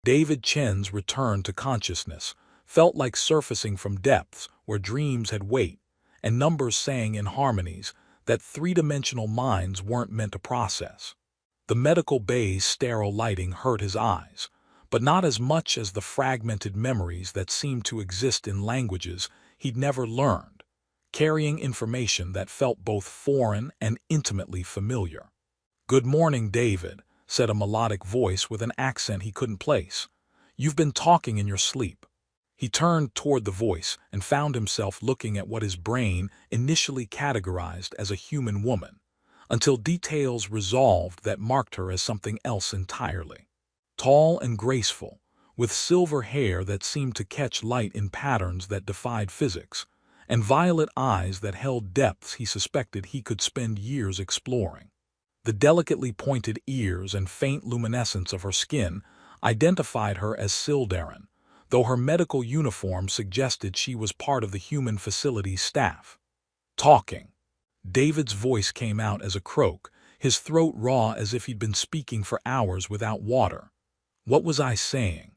David Chen's return to consciousness felt like surfacing from depths where dreams had weight and numbers sang in harmonies that three-dimensional minds weren't meant to process. The medical bay's sterile lighting hurt his eyes, but not as much as the fragmented memories that seemed to exist in languages he'd never learned, carrying information that felt both foreign and intimately familiar. "Good morning, David," said a melodic voice with an accent he couldn't place. "You've been talking in your sleep." He turned toward the voice and found himself looking at what his brain initially categorized as a human woman, until details resolved that marked her as something else entirely. Tall and graceful, with silver hair that seemed to catch light in patterns that defied physics, and violet eyes that held depths he suspected he could spend years exploring. The delicately pointed ears and faint luminescence of her skin identified her as Sildarin, though her medical uniform suggested she was part of the human facility's staff. "Talking." David's voice came out as a croak, his throat raw as if he'd been speaking for hours without water. "What was I saying?"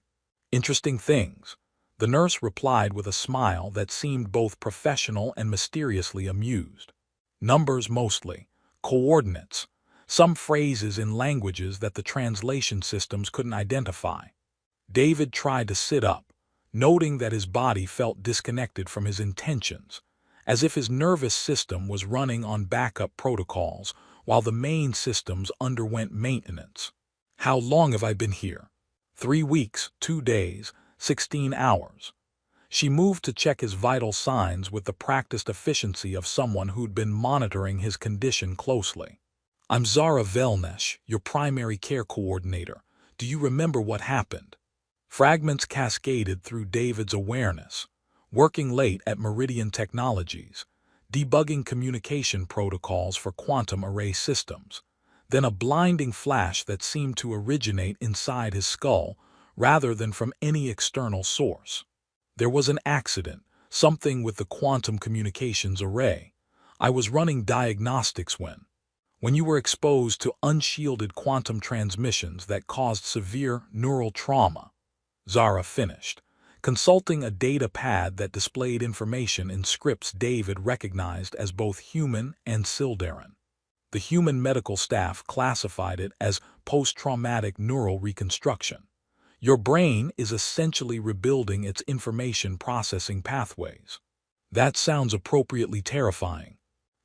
"Interesting things," the nurse replied with a smile that seemed both professional and mysteriously amused. "Numbers mostly, coordinates, some phrases in languages that the translation systems couldn't identify." David tried to sit up, noting that his body felt disconnected from his intentions, as if his nervous system was running on backup protocols while the main systems underwent maintenance. "How long have I been here?" 3 weeks, 2 days, 16 hours. She moved to check his vital signs with the practiced efficiency of someone who'd been monitoring his condition closely. "I'm Zara Velnesh, your primary care coordinator. Do you remember what happened?" Fragments cascaded through David's awareness. Working late at Meridian Technologies, debugging communication protocols for quantum array systems. Then a blinding flash that seemed to originate inside his skull rather than from any external source. "There was an accident, something with the quantum communications array. I was running diagnostics when you were exposed to unshielded quantum transmissions that caused severe neural trauma," Zara finished, consulting a data pad that displayed information in scripts David recognized as both human and Sildarin. The human medical staff classified it as post-traumatic neural reconstruction. "Your brain is essentially rebuilding its information processing pathways." "That sounds appropriately terrifying."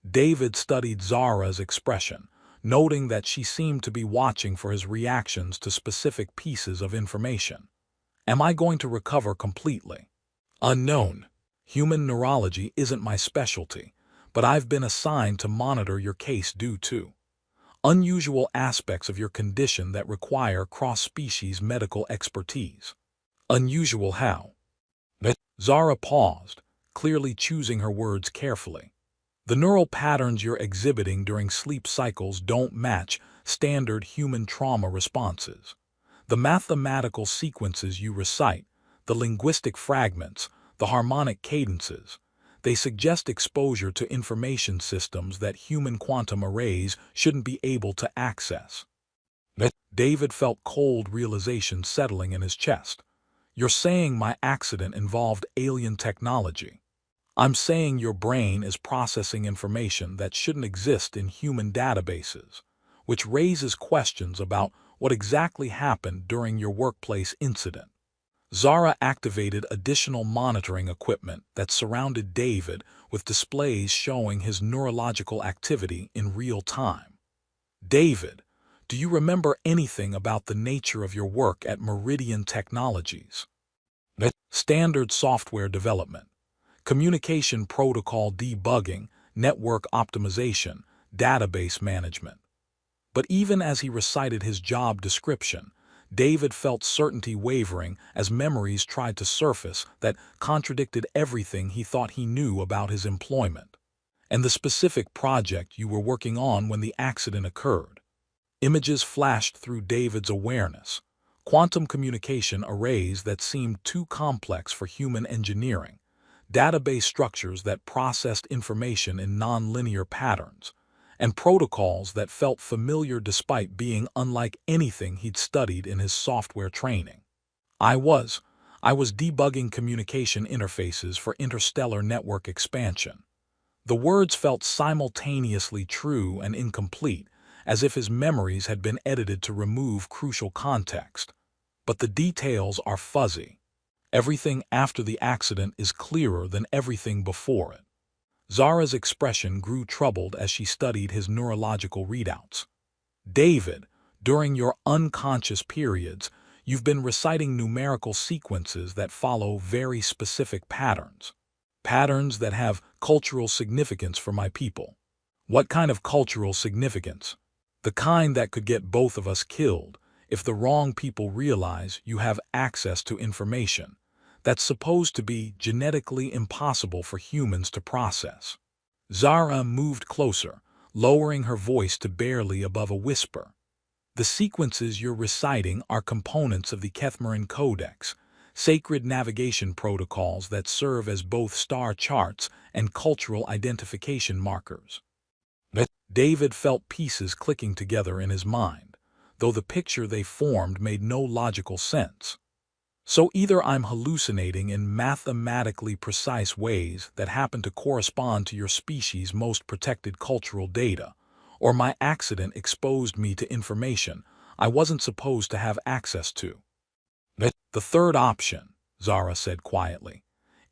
David studied Zara's expression, noting that she seemed to be watching for his reactions to specific pieces of information. "Am I going to recover completely?" "Unknown. Human neurology isn't my specialty, but I've been assigned to monitor your case due to unusual aspects of your condition that require cross-species medical expertise." "Unusual how?" Zara paused, clearly choosing her words carefully. "The neural patterns you're exhibiting during sleep cycles don't match standard human trauma responses. The mathematical sequences you recite, the linguistic fragments, the harmonic cadences, they suggest exposure to information systems that human quantum arrays shouldn't be able to access." David felt cold realization settling in his chest. "You're saying my accident involved alien technology?" "I'm saying your brain is processing information that shouldn't exist in human databases, which raises questions about what exactly happened during your workplace incident." Zara activated additional monitoring equipment that surrounded David with displays showing his neurological activity in real time. "David, do you remember anything about the nature of your work at Meridian Technologies?" "Standard software development, communication protocol debugging, network optimization, database management." But even as he recited his job description, David felt certainty wavering as memories tried to surface that contradicted everything he thought he knew about his employment. "And the specific project you were working on when the accident occurred?" Images flashed through David's awareness, quantum communication arrays that seemed too complex for human engineering, database structures that processed information in nonlinear patterns, and protocols that felt familiar despite being unlike anything he'd studied in his software training. I was. I was debugging communication interfaces for interstellar network expansion. The words felt simultaneously true and incomplete, as if his memories had been edited to remove crucial context. But the details are fuzzy. Everything after the accident is clearer than everything before it. Zara's expression grew troubled as she studied his neurological readouts. David, during your unconscious periods, you've been reciting numerical sequences that follow very specific patterns. Patterns that have cultural significance for my people. What kind of cultural significance? The kind that could get both of us killed if the wrong people realize you have access to information that's supposed to be genetically impossible for humans to process. Zara moved closer, lowering her voice to barely above a whisper. The sequences you're reciting are components of the Kethmaran Codex, sacred navigation protocols that serve as both star charts and cultural identification markers. David felt pieces clicking together in his mind, though the picture they formed made no logical sense. So either I'm hallucinating in mathematically precise ways that happen to correspond to your species' most protected cultural data, or my accident exposed me to information I wasn't supposed to have access to. The third option, Zara said quietly,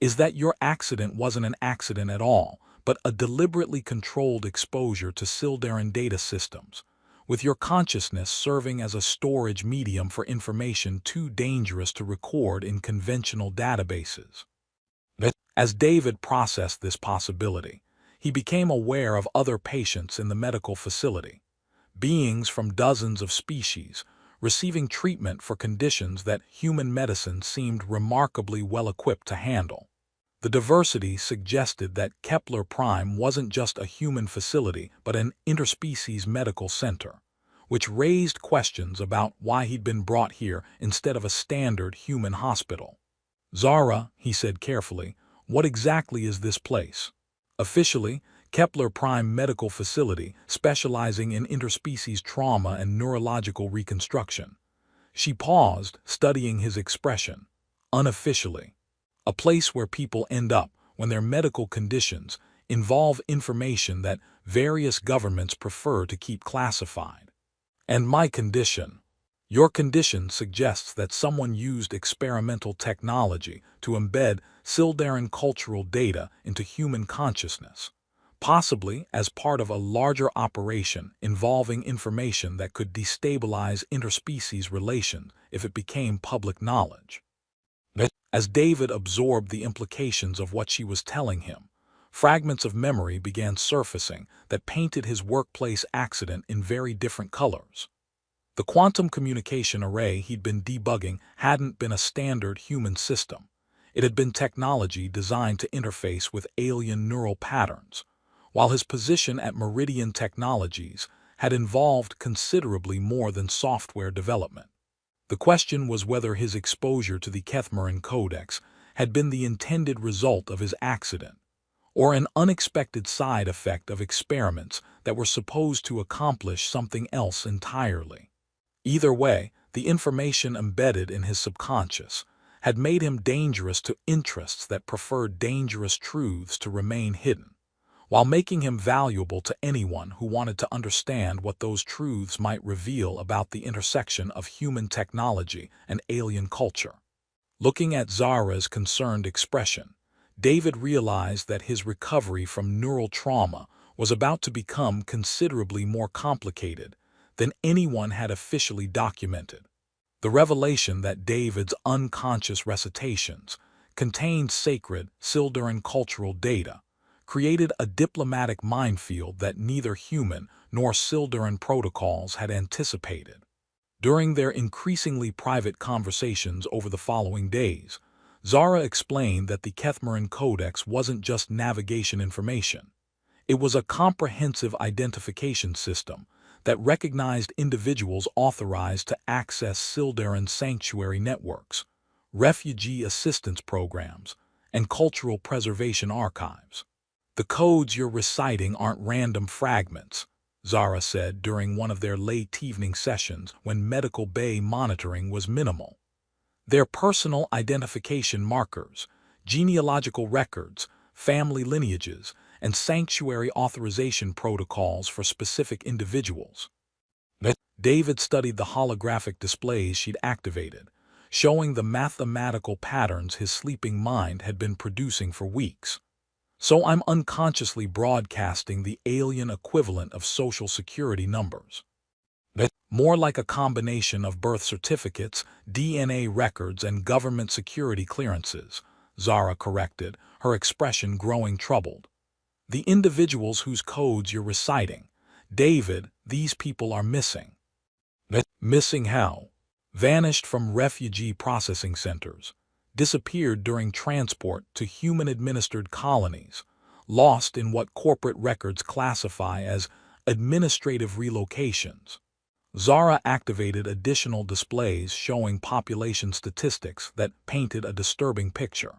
is that your accident wasn't an accident at all, but a deliberately controlled exposure to Sildaran data systems, with your consciousness serving as a storage medium for information too dangerous to record in conventional databases. As David processed this possibility, he became aware of other patients in the medical facility, beings from dozens of species, receiving treatment for conditions that human medicine seemed remarkably well-equipped to handle. The diversity suggested that Kepler Prime wasn't just a human facility but an interspecies medical center, which raised questions about why he'd been brought here instead of a standard human hospital. Zara, he said carefully, what exactly is this place? Officially, Kepler Prime Medical Facility, specializing in interspecies trauma and neurological reconstruction. She paused, studying his expression. Unofficially. A place where people end up when their medical conditions involve information that various governments prefer to keep classified. And my condition. Your condition suggests that someone used experimental technology to embed Sildaran cultural data into human consciousness, possibly as part of a larger operation involving information that could destabilize interspecies relations if it became public knowledge. As David absorbed the implications of what she was telling him, fragments of memory began surfacing that painted his workplace accident in very different colors. The quantum communication array he'd been debugging hadn't been a standard human system. It had been technology designed to interface with alien neural patterns, while his position at Meridian Technologies had involved considerably more than software development. The question was whether his exposure to the Kethmaran Codex had been the intended result of his accident, or an unexpected side effect of experiments that were supposed to accomplish something else entirely. Either way, the information embedded in his subconscious had made him dangerous to interests that preferred dangerous truths to remain hidden, while making him valuable to anyone who wanted to understand what those truths might reveal about the intersection of human technology and alien culture. Looking at Zara's concerned expression, David realized that his recovery from neural trauma was about to become considerably more complicated than anyone had officially documented. The revelation that David's unconscious recitations contained sacred Sildaran cultural data created a diplomatic minefield that neither human nor Sildaran protocols had anticipated. During their increasingly private conversations over the following days, Zara explained that the Kethmaran Codex wasn't just navigation information. It was a comprehensive identification system that recognized individuals authorized to access Sildaran sanctuary networks, refugee assistance programs, and cultural preservation archives. The codes you're reciting aren't random fragments, Zara said during one of their late evening sessions when medical bay monitoring was minimal. Their personal identification markers, genealogical records, family lineages, and sanctuary authorization protocols for specific individuals. David studied the holographic displays she'd activated, showing the mathematical patterns his sleeping mind had been producing for weeks. So I'm unconsciously broadcasting the alien equivalent of social security numbers. More like a combination of birth certificates, DNA records, and government security clearances, Zara corrected, her expression growing troubled. The individuals whose codes you're reciting, David, these people are missing. Missing how? Vanished from refugee processing centers, disappeared during transport to human-administered colonies, lost in what corporate records classify as administrative relocations. Zara activated additional displays showing population statistics that painted a disturbing picture.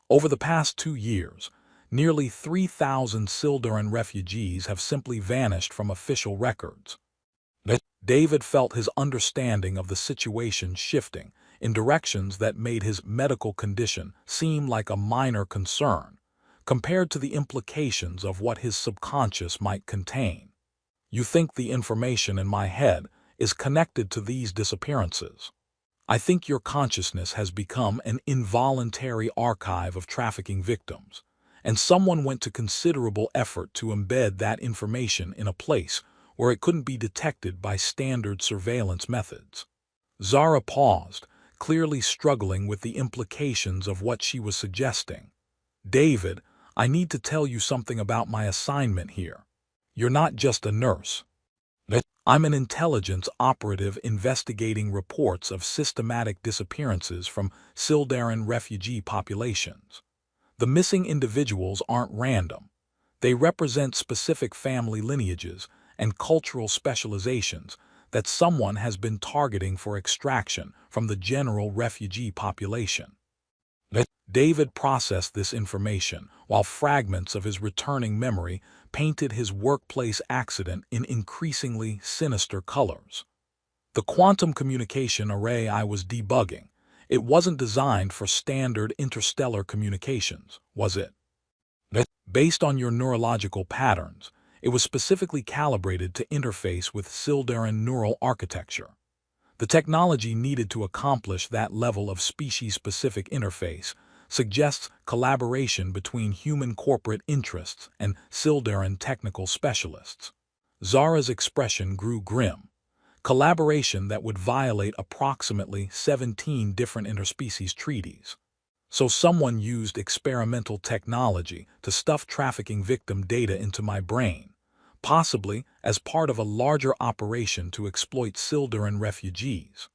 Over the past 2 years, nearly 3,000 Silduran refugees have simply vanished from official records. David felt his understanding of the situation shifting in directions that made his medical condition seem like a minor concern, compared to the implications of what his subconscious might contain. You think the information in my head is connected to these disappearances. I think your consciousness has become an involuntary archive of trafficking victims, and someone went to considerable effort to embed that information in a place where it couldn't be detected by standard surveillance methods. Zara paused, clearly struggling with the implications of what she was suggesting. David, I need to tell you something about my assignment here. You're not just a nurse. I'm an intelligence operative investigating reports of systematic disappearances from Sildaran refugee populations. The missing individuals aren't random. They represent specific family lineages and cultural specializations that someone has been targeting for extraction from the general refugee population. David processed this information while fragments of his returning memory painted his workplace accident in increasingly sinister colors. The quantum communication array I was debugging, it wasn't designed for standard interstellar communications, was it? Based on your neurological patterns, it was specifically calibrated to interface with Sildaran neural architecture. The technology needed to accomplish that level of species-specific interface suggests collaboration between human corporate interests and Sildaran technical specialists. Zara's expression grew grim. Collaboration that would violate approximately 17 different interspecies treaties. So someone used experimental technology to stuff trafficking victim data into my brain, possibly as part of a larger operation to exploit Sildaran refugees.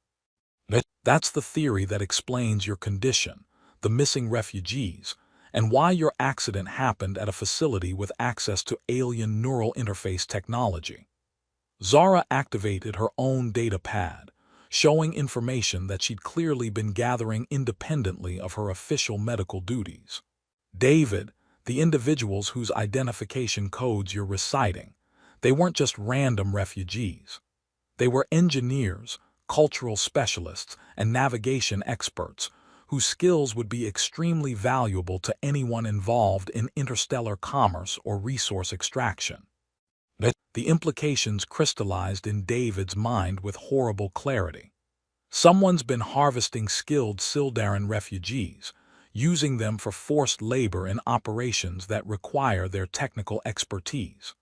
That's the theory that explains your condition, the missing refugees, and why your accident happened at a facility with access to alien neural interface technology. Zara activated her own data pad, showing information that she'd clearly been gathering independently of her official medical duties. David, the individuals whose identification codes you're reciting, they weren't just random refugees. They were engineers, cultural specialists, and navigation experts whose skills would be extremely valuable to anyone involved in interstellar commerce or resource extraction. The implications crystallized in David's mind with horrible clarity. Someone's been harvesting skilled Sildaran refugees, using them for forced labor in operations that require their technical expertise,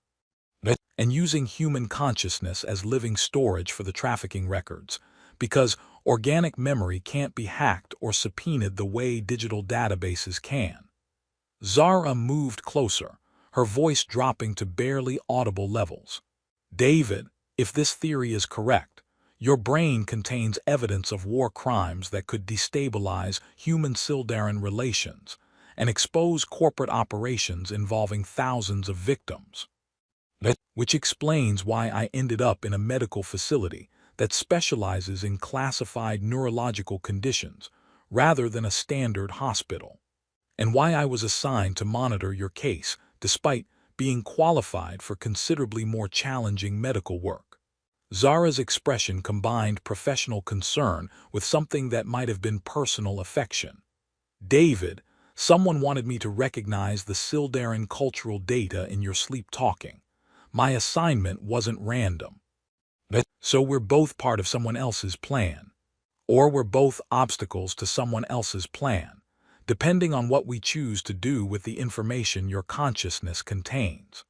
and using human consciousness as living storage for the trafficking records, because organic memory can't be hacked or subpoenaed the way digital databases can. Zara moved closer, her voice dropping to barely audible levels. David, if this theory is correct, your brain contains evidence of war crimes that could destabilize human-Sildaran relations and expose corporate operations involving thousands of victims. Which explains why I ended up in a medical facility that specializes in classified neurological conditions rather than a standard hospital, and why I was assigned to monitor your case despite being qualified for considerably more challenging medical work. Zara's expression combined professional concern with something that might have been personal affection. David, someone wanted me to recognize the Sildarin cultural data in your sleep talking. My assignment wasn't random. So we're both part of someone else's plan. Or we're both obstacles to someone else's plan, depending on what we choose to do with the information your consciousness contains.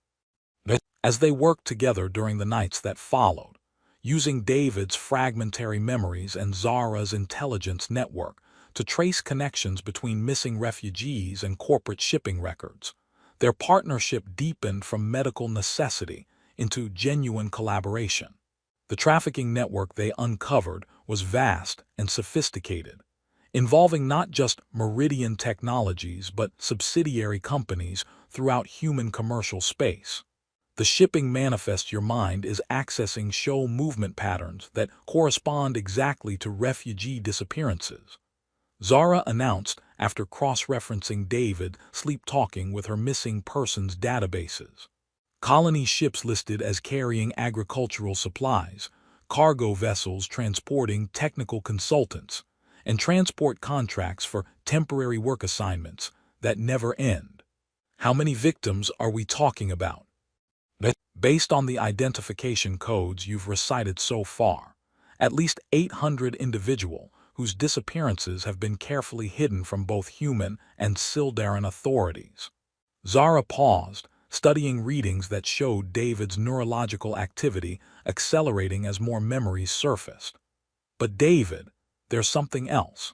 As they worked together during the nights that followed, using David's fragmentary memories and Zara's intelligence network to trace connections between missing refugees and corporate shipping records, their partnership deepened from medical necessity into genuine collaboration. The trafficking network they uncovered was vast and sophisticated, involving not just Meridian Technologies but subsidiary companies throughout human commercial space. The shipping manifest your mind is accessing show movement patterns that correspond exactly to refugee disappearances. Zara announced after cross-referencing David sleep-talking with her missing persons databases. Colony ships listed as carrying agricultural supplies, cargo vessels transporting technical consultants, and transport contracts for temporary work assignments that never end. How many victims are we talking about? Based on the identification codes you've recited so far, at least 800 individuals whose disappearances have been carefully hidden from both human and Sildarin authorities. Zara paused, studying readings that showed David's neurological activity accelerating as more memories surfaced. But David, there's something else.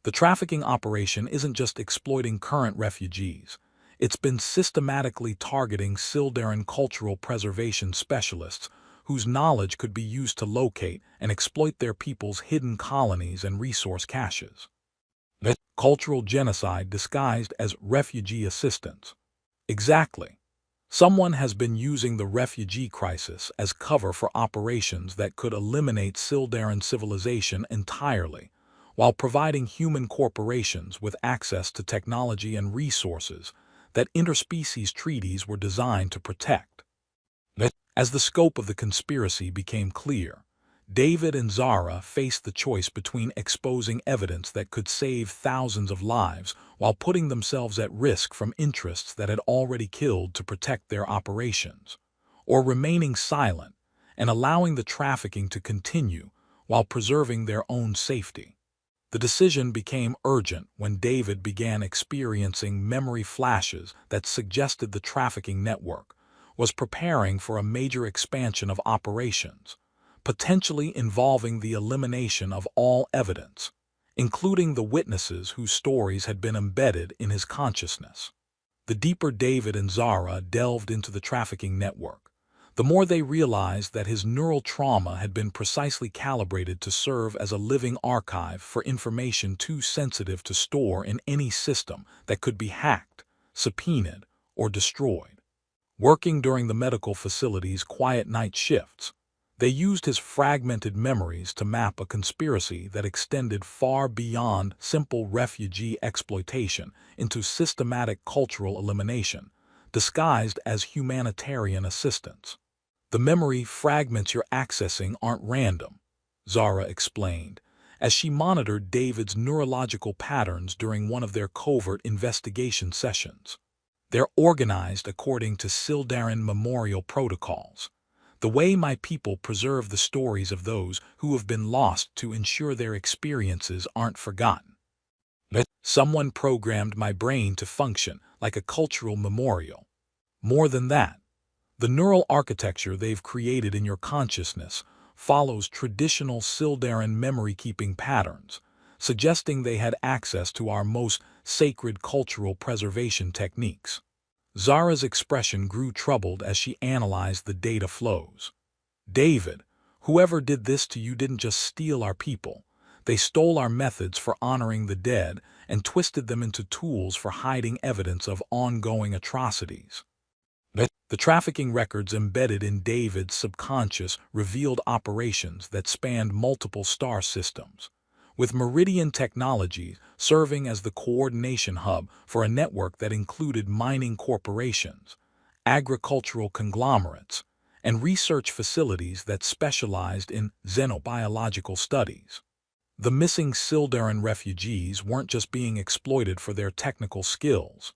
The trafficking operation isn't just exploiting current refugees. It's been systematically targeting Sildarin cultural preservation specialists whose knowledge could be used to locate and exploit their people's hidden colonies and resource caches. Cultural genocide disguised as refugee assistance. Exactly. Someone has been using the refugee crisis as cover for operations that could eliminate Sildarin civilization entirely, while providing human corporations with access to technology and resources that interspecies treaties were designed to protect. As the scope of the conspiracy became clear, David and Zara faced the choice between exposing evidence that could save thousands of lives while putting themselves at risk from interests that had already killed to protect their operations, or remaining silent and allowing the trafficking to continue while preserving their own safety. The decision became urgent when David began experiencing memory flashes that suggested the trafficking network was preparing for a major expansion of operations, potentially involving the elimination of all evidence, including the witnesses whose stories had been embedded in his consciousness. The deeper David and Zara delved into the trafficking network, the more they realized that his neural trauma had been precisely calibrated to serve as a living archive for information too sensitive to store in any system that could be hacked, subpoenaed, or destroyed. Working during the medical facility's quiet night shifts, they used his fragmented memories to map a conspiracy that extended far beyond simple refugee exploitation into systematic cultural elimination, disguised as humanitarian assistance. The memory fragments you're accessing aren't random, Zara explained, as she monitored David's neurological patterns during one of their covert investigation sessions. They're organized according to Sildarin memorial protocols, the way my people preserve the stories of those who have been lost to ensure their experiences aren't forgotten. Someone programmed my brain to function like a cultural memorial. More than that, the neural architecture they've created in your consciousness follows traditional Sildarin memory-keeping patterns, suggesting they had access to our most sacred cultural preservation techniques. Zara's expression grew troubled as she analyzed the data flows. David, whoever did this to you didn't just steal our people. They stole our methods for honoring the dead and twisted them into tools for hiding evidence of ongoing atrocities. The trafficking records embedded in David's subconscious revealed operations that spanned multiple star systems, with Meridian Technologies serving as the coordination hub for a network that included mining corporations, agricultural conglomerates, and research facilities that specialized in xenobiological studies. The missing Sildaran refugees weren't just being exploited for their technical skills.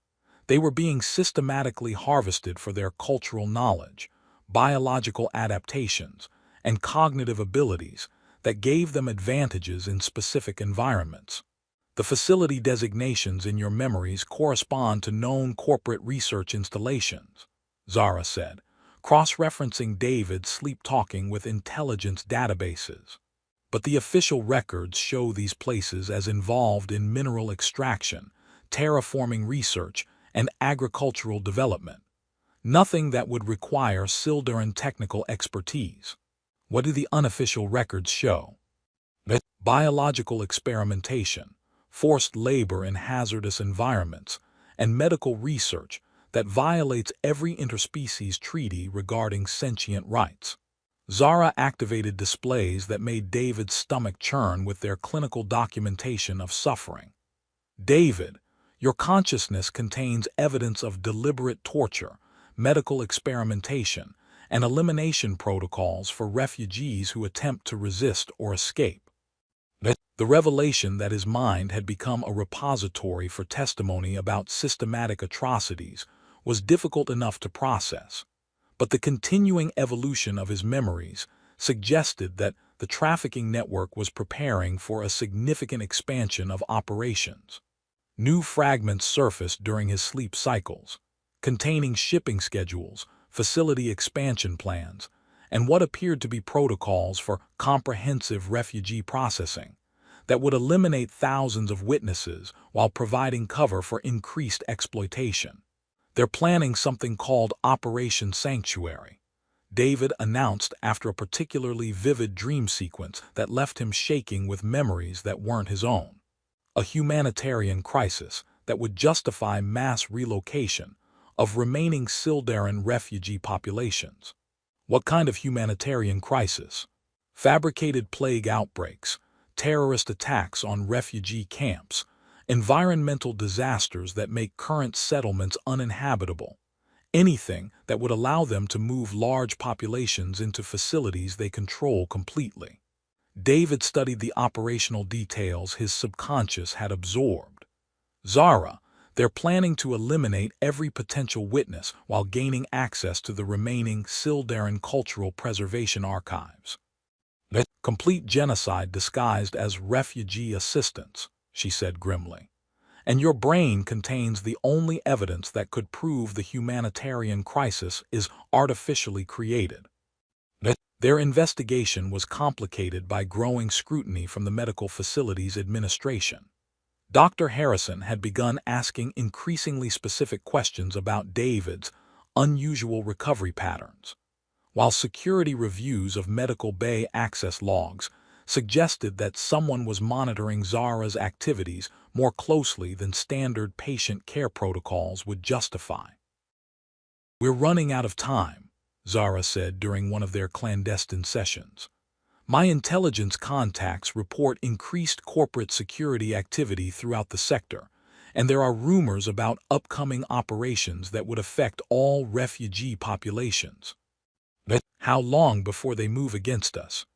They were being systematically harvested for their cultural knowledge, biological adaptations, and cognitive abilities that gave them advantages in specific environments. The facility designations in your memories correspond to known corporate research installations, Zara said, cross-referencing David's sleep-talking with intelligence databases. But the official records show these places as involved in mineral extraction, terraforming research, and agricultural development. Nothing that would require Sildaran technical expertise. What do the unofficial records show? Biological experimentation, forced labor in hazardous environments, and medical research that violates every interspecies treaty regarding sentient rights. Zara activated displays that made David's stomach churn with their clinical documentation of suffering. David, your consciousness contains evidence of deliberate torture, medical experimentation, and elimination protocols for refugees who attempt to resist or escape. The revelation that his mind had become a repository for testimony about systematic atrocities was difficult enough to process, but the continuing evolution of his memories suggested that the trafficking network was preparing for a significant expansion of operations. New fragments surfaced during his sleep cycles, containing shipping schedules, facility expansion plans, and what appeared to be protocols for comprehensive refugee processing that would eliminate thousands of witnesses while providing cover for increased exploitation. They're planning something called Operation Sanctuary, David announced after a particularly vivid dream sequence that left him shaking with memories that weren't his own. A humanitarian crisis that would justify mass relocation of remaining Sildaran refugee populations. What kind of humanitarian crisis? Fabricated plague outbreaks, terrorist attacks on refugee camps, environmental disasters that make current settlements uninhabitable, anything that would allow them to move large populations into facilities they control completely. David studied the operational details his subconscious had absorbed. Zara, they're planning to eliminate every potential witness while gaining access to the remaining Sildaran cultural preservation archives. Complete genocide disguised as refugee assistance, she said grimly. And your brain contains the only evidence that could prove the humanitarian crisis is artificially created. Their investigation was complicated by growing scrutiny from the Medical Facilities Administration. Dr. Harrison had begun asking increasingly specific questions about David's unusual recovery patterns, while security reviews of medical bay access logs suggested that someone was monitoring Zara's activities more closely than standard patient care protocols would justify. "We're running out of time," Zara said during one of their clandestine sessions. "My intelligence contacts report increased corporate security activity throughout the sector, and there are rumors about upcoming operations that would affect all refugee populations. How long before they move against us?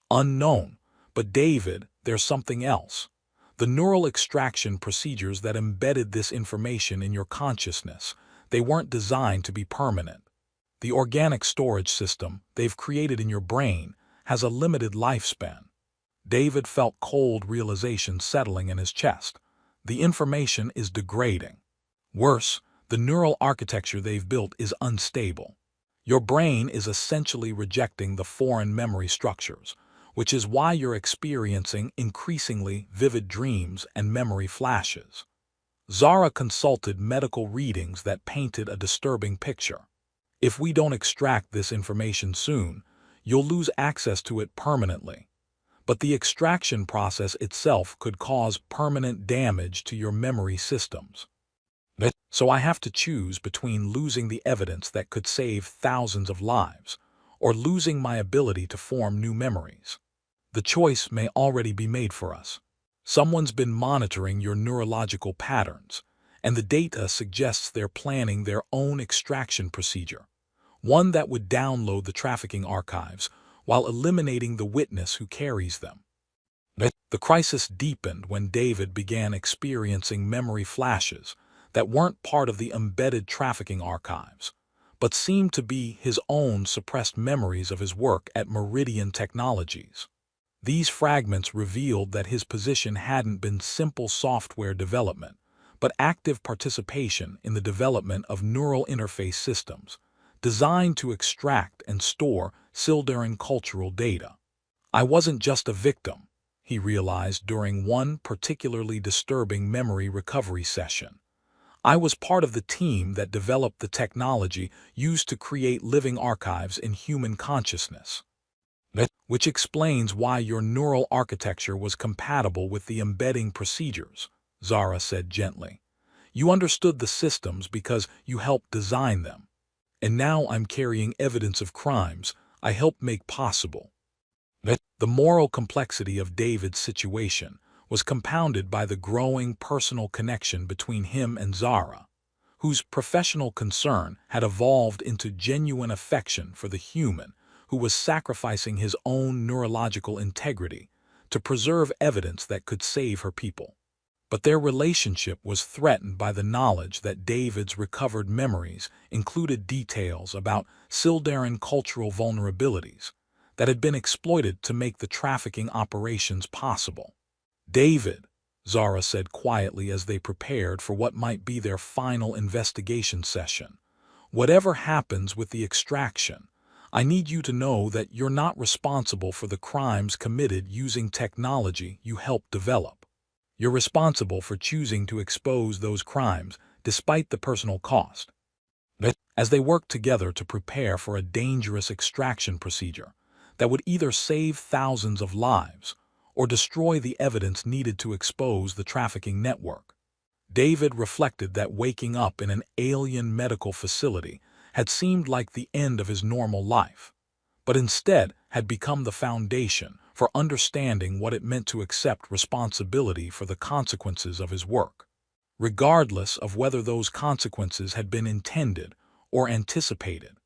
Unknown, but David, there's something else. The neural extraction procedures that embedded this information in your consciousness, they weren't designed to be permanent. The organic storage system they've created in your brain has a limited lifespan." David felt cold realization settling in his chest. The information is degrading. Worse, the neural architecture they've built is unstable. Your brain is essentially rejecting the foreign memory structures, which is why you're experiencing increasingly vivid dreams and memory flashes. Zara consulted medical readings that painted a disturbing picture. If we don't extract this information soon, you'll lose access to it permanently. But the extraction process itself could cause permanent damage to your memory systems. So I have to choose between losing the evidence that could save thousands of lives, or losing my ability to form new memories. The choice may already be made for us. Someone's been monitoring your neurological patterns, and the data suggests they're planning their own extraction procedure, one that would download the trafficking archives while eliminating the witness who carries them. The crisis deepened when David began experiencing memory flashes that weren't part of the embedded trafficking archives, but seemed to be his own suppressed memories of his work at Meridian Technologies. These fragments revealed that his position hadn't been simple software development, but active participation in the development of neural interface systems, designed to extract and store Sildarin cultural data. I wasn't just a victim, he realized during one particularly disturbing memory recovery session. I was part of the team that developed the technology used to create living archives in human consciousness. Which explains why your neural architecture was compatible with the embedding procedures, Zara said gently. You understood the systems because you helped design them. And now I'm carrying evidence of crimes I helped make possible. The moral complexity of David's situation was compounded by the growing personal connection between him and Zara, whose professional concern had evolved into genuine affection for the human who was sacrificing his own neurological integrity to preserve evidence that could save her people. But their relationship was threatened by the knowledge that David's recovered memories included details about Sildarin cultural vulnerabilities that had been exploited to make the trafficking operations possible. David, Zara said quietly as they prepared for what might be their final investigation session, whatever happens with the extraction, I need you to know that you're not responsible for the crimes committed using technology you helped develop. You're responsible for choosing to expose those crimes despite the personal cost. As they worked together to prepare for a dangerous extraction procedure that would either save thousands of lives or destroy the evidence needed to expose the trafficking network, David reflected that waking up in an alien medical facility had seemed like the end of his normal life, but instead had become the foundation for understanding what it meant to accept responsibility for the consequences of his work, regardless of whether those consequences had been intended or anticipated.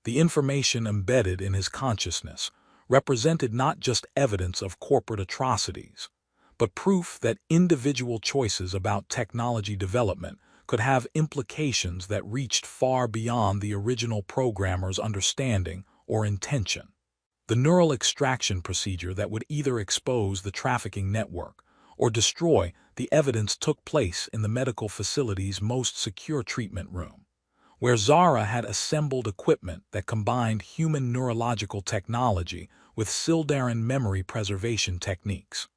The information embedded in his consciousness represented not just evidence of corporate atrocities, but proof that individual choices about technology development could have implications that reached far beyond the original programmer's understanding or intention. The neural extraction procedure that would either expose the trafficking network or destroy the evidence took place in the medical facility's most secure treatment room, where Zara had assembled equipment that combined human neurological technology with Sildarin memory preservation techniques.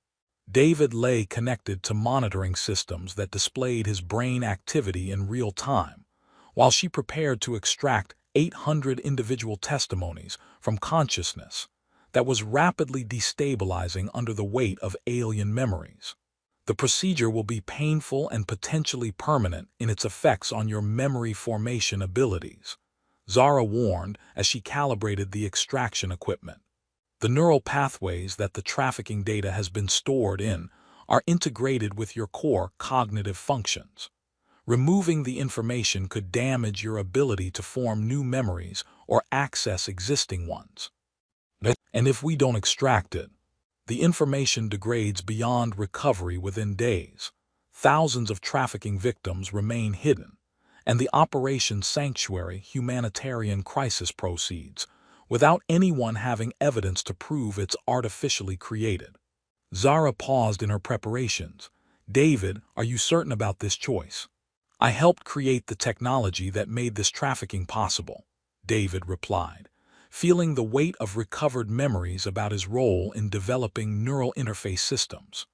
David lay connected to monitoring systems that displayed his brain activity in real time, while she prepared to extract 800 individual testimonies from consciousness that was rapidly destabilizing under the weight of alien memories. The procedure will be painful and potentially permanent in its effects on your memory formation abilities, Zara warned as she calibrated the extraction equipment. The neural pathways that the trafficking data has been stored in are integrated with your core cognitive functions. Removing the information could damage your ability to form new memories or access existing ones. And if we don't extract it, the information degrades beyond recovery within days. Thousands of trafficking victims remain hidden, and the Operation Sanctuary humanitarian crisis proceeds without anyone having evidence to prove it's artificially created. Zara paused in her preparations. David, are you certain about this choice? I helped create the technology that made this trafficking possible, David replied, feeling the weight of recovered memories about his role in developing neural interface systems.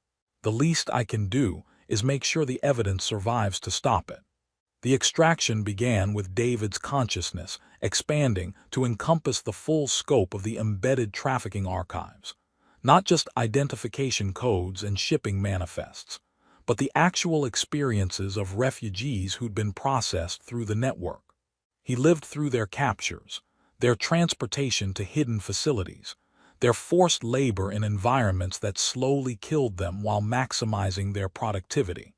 The least I can do is make sure the evidence survives to stop it. The extraction began with David's consciousness expanding to encompass the full scope of the embedded trafficking archives, not just identification codes and shipping manifests, but the actual experiences of refugees who'd been processed through the network. He lived through their captures, their transportation to hidden facilities, their forced labor in environments that slowly killed them while maximizing their productivity.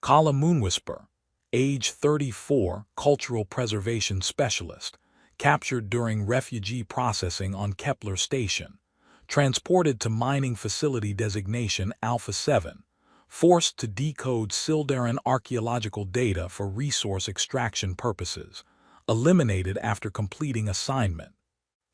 Kala Moonwhisper, age 34, cultural preservation specialist, captured during refugee processing on Kepler Station, transported to mining facility designation Alpha 7, forced to decode Sildaran archaeological data for resource extraction purposes, eliminated after completing assignment.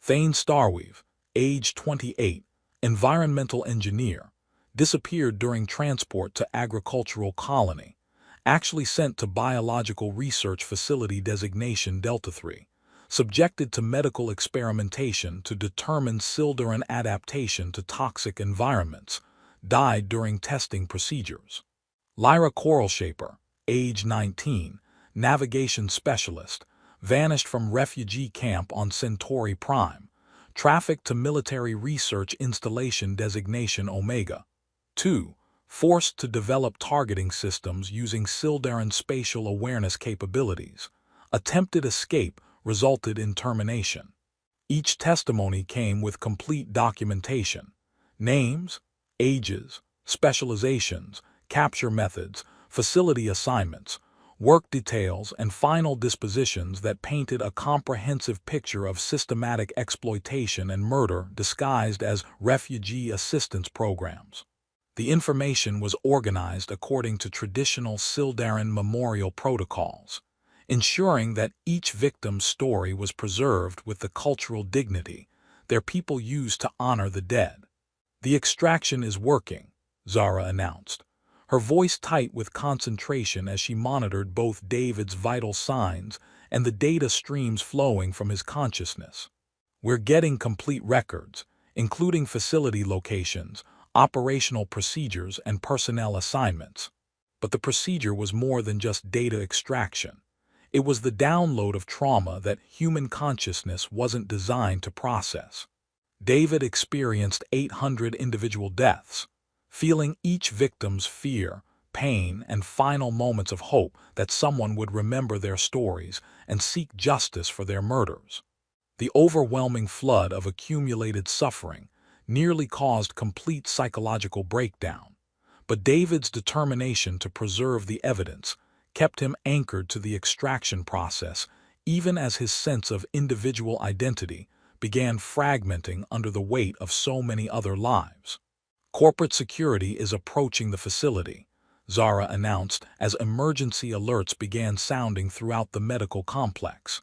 Thane Starweave, age 28, environmental engineer, disappeared during transport to agricultural colony, actually sent to biological research facility designation Delta 3, subjected to medical experimentation to determine Sildaran adaptation to toxic environments, died during testing procedures. Lyra Coralshaper, age 19, navigation specialist, vanished from refugee camp on Centauri Prime, trafficked to military research installation designation Omega. 2. Forced to develop targeting systems using Sildaran spatial awareness capabilities. Attempted escape resulted in termination. Each testimony came with complete documentation: names, ages, specializations, capture methods, facility assignments, work details, and final dispositions that painted a comprehensive picture of systematic exploitation and murder disguised as refugee assistance programs. The information was organized according to traditional Sildaran memorial protocols, ensuring that each victim's story was preserved with the cultural dignity their people used to honor the dead. "The extraction is working," Zara announced, her voice tight with concentration as she monitored both David's vital signs and the data streams flowing from his consciousness. "We're getting complete records, including facility locations, operational procedures, and personnel assignments." But the procedure was more than just data extraction. It was the download of trauma that human consciousness wasn't designed to process. David experienced 800 individual deaths, feeling each victim's fear, pain, and final moments of hope that someone would remember their stories and seek justice for their murders. The overwhelming flood of accumulated suffering nearly caused complete psychological breakdown, but David's determination to preserve the evidence kept him anchored to the extraction process even as his sense of individual identity began fragmenting under the weight of so many other lives. "Corporate security is approaching the facility," Zara announced as emergency alerts began sounding throughout the medical complex.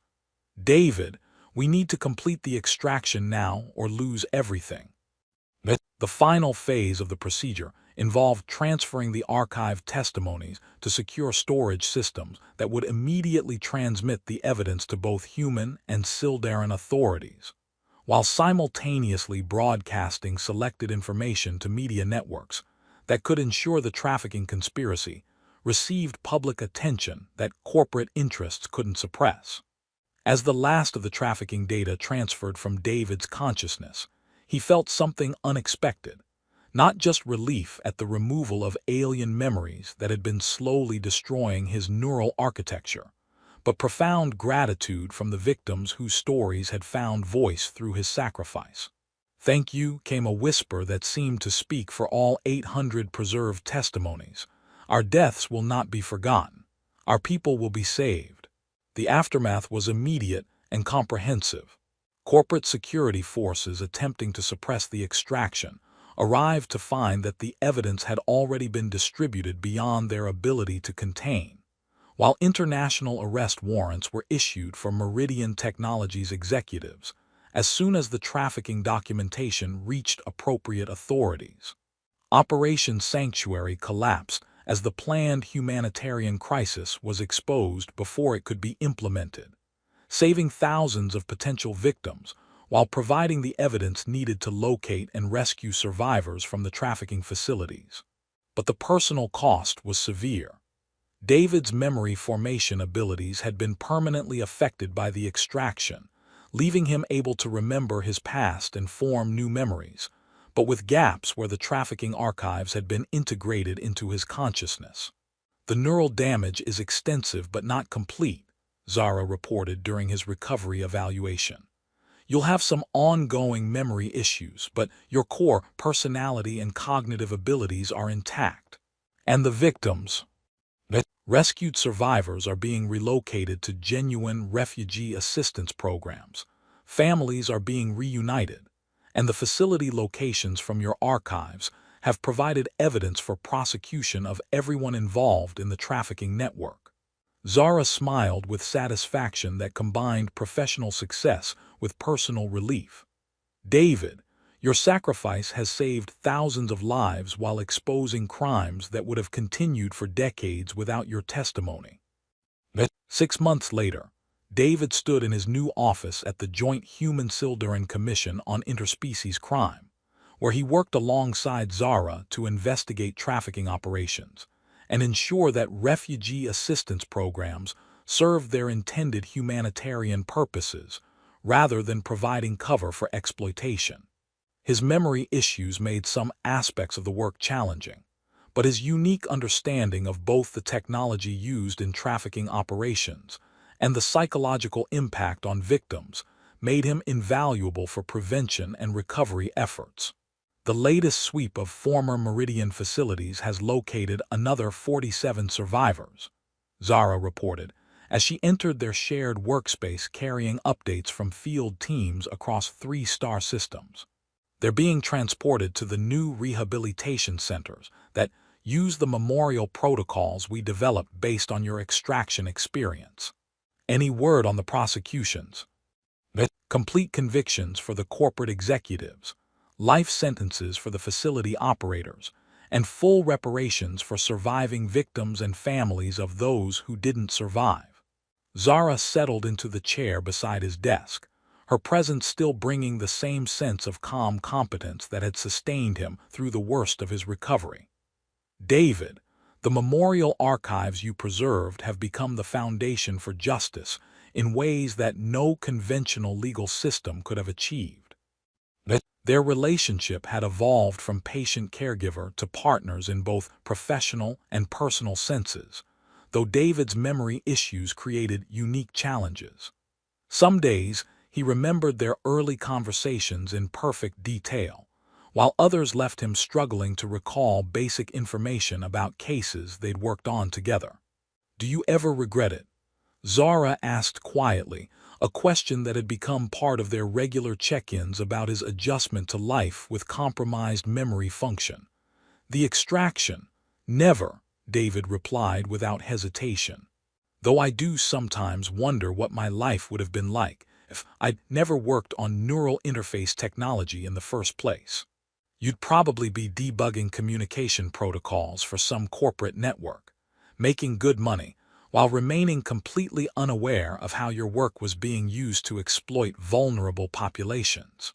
"David, we need to complete the extraction now or lose everything." The final phase of the procedure involved transferring the archived testimonies to secure storage systems that would immediately transmit the evidence to both human and Sildaran authorities, while simultaneously broadcasting selected information to media networks that could ensure the trafficking conspiracy received public attention that corporate interests couldn't suppress. As the last of the trafficking data transferred from David's consciousness, he felt something unexpected, not just relief at the removal of alien memories that had been slowly destroying his neural architecture, but profound gratitude from the victims whose stories had found voice through his sacrifice. "Thank you," came a whisper that seemed to speak for all 800 preserved testimonies. "Our deaths will not be forgotten. Our people will be saved." The aftermath was immediate and comprehensive. Corporate security forces attempting to suppress the extraction arrived to find that the evidence had already been distributed beyond their ability to contain, while international arrest warrants were issued for Meridian Technologies executives as soon as the trafficking documentation reached appropriate authorities. Operation Sanctuary collapsed as the planned humanitarian crisis was exposed before it could be implemented, saving thousands of potential victims while providing the evidence needed to locate and rescue survivors from the trafficking facilities. But the personal cost was severe. David's memory formation abilities had been permanently affected by the extraction, leaving him able to remember his past and form new memories, but with gaps where the trafficking archives had been integrated into his consciousness. "The neural damage is extensive but not complete," Zara reported during his recovery evaluation. "You'll have some ongoing memory issues, but your core personality and cognitive abilities are intact." "And the victims?" Rescued survivors are being relocated to genuine refugee assistance programs. Families are being reunited, and the facility locations from your archives have provided evidence for prosecution of everyone involved in the trafficking network. Zara smiled with satisfaction that combined professional success with personal relief. David, your sacrifice has saved thousands of lives while exposing crimes that would have continued for decades without your testimony. 6 months later, David stood in his new office at the Joint Human-Silduran Commission on Interspecies Crime, where he worked alongside Zara to investigate trafficking operations and ensure that refugee assistance programs served their intended humanitarian purposes rather than providing cover for exploitation. His memory issues made some aspects of the work challenging, but his unique understanding of both the technology used in trafficking operations and the psychological impact on victims made him invaluable for prevention and recovery efforts. The latest sweep of former Meridian facilities has located another 47 survivors, Zara reported, as she entered their shared workspace carrying updates from field teams across 3-star systems. They're being transported to the new rehabilitation centers that use the memorial protocols we developed based on your extraction experience. Any word on the prosecutions? Complete convictions for the corporate executives, life sentences for the facility operators, and full reparations for surviving victims and families of those who didn't survive. Zara settled into the chair beside his desk, her presence still bringing the same sense of calm competence that had sustained him through the worst of his recovery. David, the memorial archives you preserved have become the foundation for justice in ways that no conventional legal system could have achieved. Their relationship had evolved from patient-caregiver to partners in both professional and personal senses, though David's memory issues created unique challenges. Some days, he remembered their early conversations in perfect detail, while others left him struggling to recall basic information about cases they'd worked on together. "Do you ever regret it?" Zara asked quietly, a question that had become part of their regular check-ins about his adjustment to life with compromised memory function. "The extraction? Never," David replied without hesitation. "Though I do sometimes wonder what my life would have been like if I'd never worked on neural interface technology in the first place. You'd probably be debugging communication protocols for some corporate network, making good money, while remaining completely unaware of how your work was being used to exploit vulnerable populations.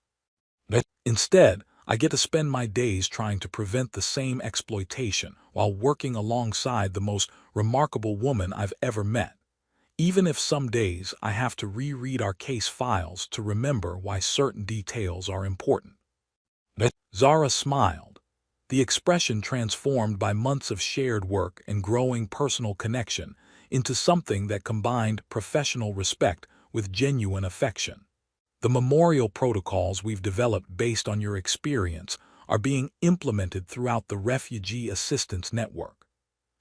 Instead, I get to spend my days trying to prevent the same exploitation while working alongside the most remarkable woman I've ever met, even if some days I have to reread our case files to remember why certain details are important." Zara smiled, the expression transformed by months of shared work and growing personal connection into something that combined professional respect with genuine affection. "The memorial protocols we've developed based on your experience are being implemented throughout the refugee assistance network.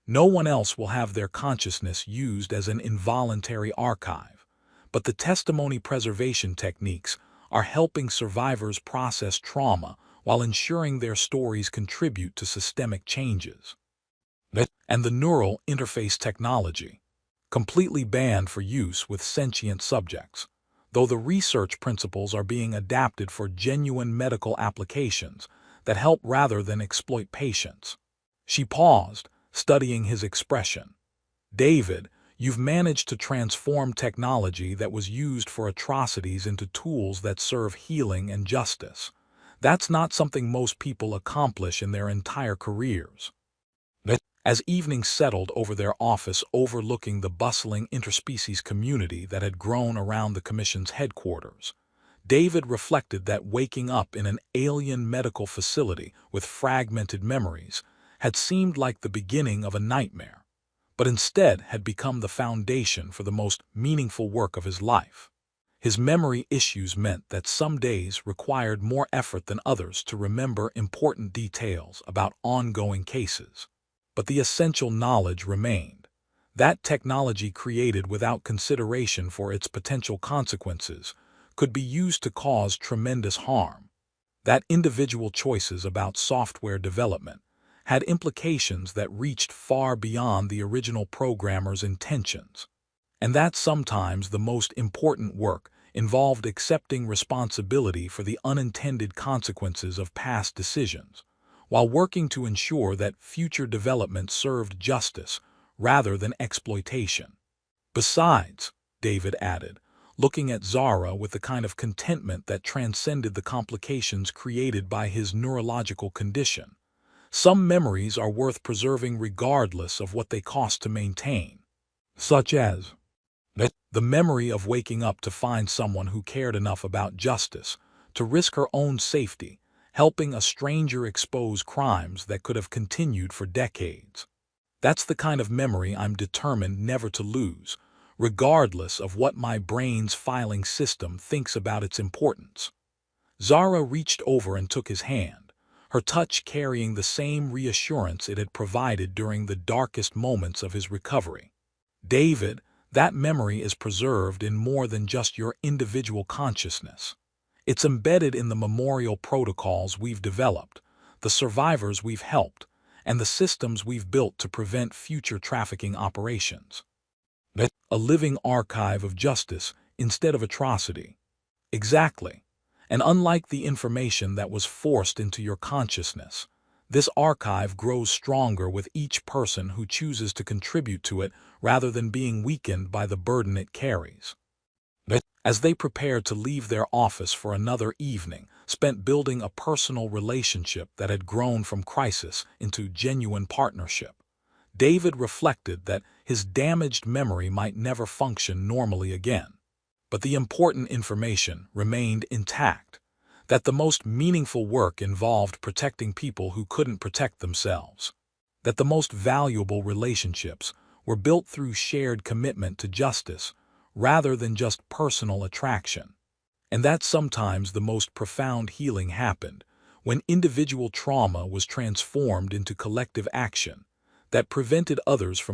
No one else will have their consciousness used as an involuntary archive, but the testimony preservation techniques are helping survivors process trauma while ensuring their stories contribute to systemic changes." And the neural interface technology, completely banned for use with sentient subjects, though the research principles are being adapted for genuine medical applications that help rather than exploit patients. She paused, studying his expression. "David, you've managed to transform technology that was used for atrocities into tools that serve healing and justice. That's not something most people accomplish in their entire careers." As evening settled over their office overlooking the bustling interspecies community that had grown around the Commission's headquarters, David reflected that waking up in an alien medical facility with fragmented memories had seemed like the beginning of a nightmare, but instead had become the foundation for the most meaningful work of his life. His memory issues meant that some days required more effort than others to remember important details about ongoing cases. But the essential knowledge remained. That technology created without consideration for its potential consequences could be used to cause tremendous harm. That individual choices about software development had implications that reached far beyond the original programmer's intentions. And that sometimes the most important work involved accepting responsibility for the unintended consequences of past decisions, while working to ensure that future development served justice rather than exploitation. Besides, David added, looking at Zara with the kind of contentment that transcended the complications created by his neurological condition, some memories are worth preserving regardless of what they cost to maintain, such as the memory of waking up to find someone who cared enough about justice to risk her own safety, helping a stranger expose crimes that could have continued for decades. That's the kind of memory I'm determined never to lose, regardless of what my brain's filing system thinks about its importance. Zara reached over and took his hand, her touch carrying the same reassurance it had provided during the darkest moments of his recovery. David, that memory is preserved in more than just your individual consciousness. It's embedded in the memorial protocols we've developed, the survivors we've helped, and the systems we've built to prevent future trafficking operations. A living archive of justice instead of atrocity. Exactly. And unlike the information that was forced into your consciousness, this archive grows stronger with each person who chooses to contribute to it rather than being weakened by the burden it carries. As they prepared to leave their office for another evening spent building a personal relationship that had grown from crisis into genuine partnership, David reflected that his damaged memory might never function normally again. But the important information remained intact, that the most meaningful work involved protecting people who couldn't protect themselves, that the most valuable relationships were built through shared commitment to justice rather than just personal attraction, and that sometimes the most profound healing happened when individual trauma was transformed into collective action that prevented others from